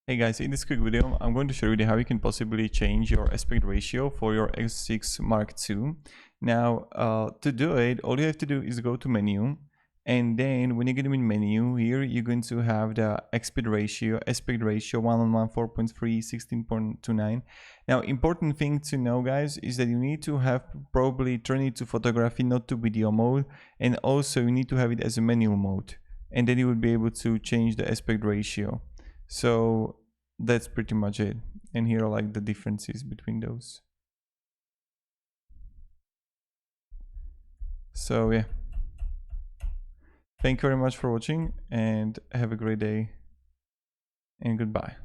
Hey guys, in this quick video, I'm going to show you how you can possibly change your aspect ratio for your X6 Mark II. Now, to do it, all you have to do is go to menu, and then when you get in menu here, you're going to have the aspect ratio 1:1, 4.3, 16.29. Now, important thing to know, guys, is that you need to have probably turn it to photography, not to video mode, and also you need to have it as a manual mode, and then you will be able to change the aspect ratio. So that's pretty much it, and here are like the differences between those. So yeah, thank you very much for watching and have a great day and goodbye.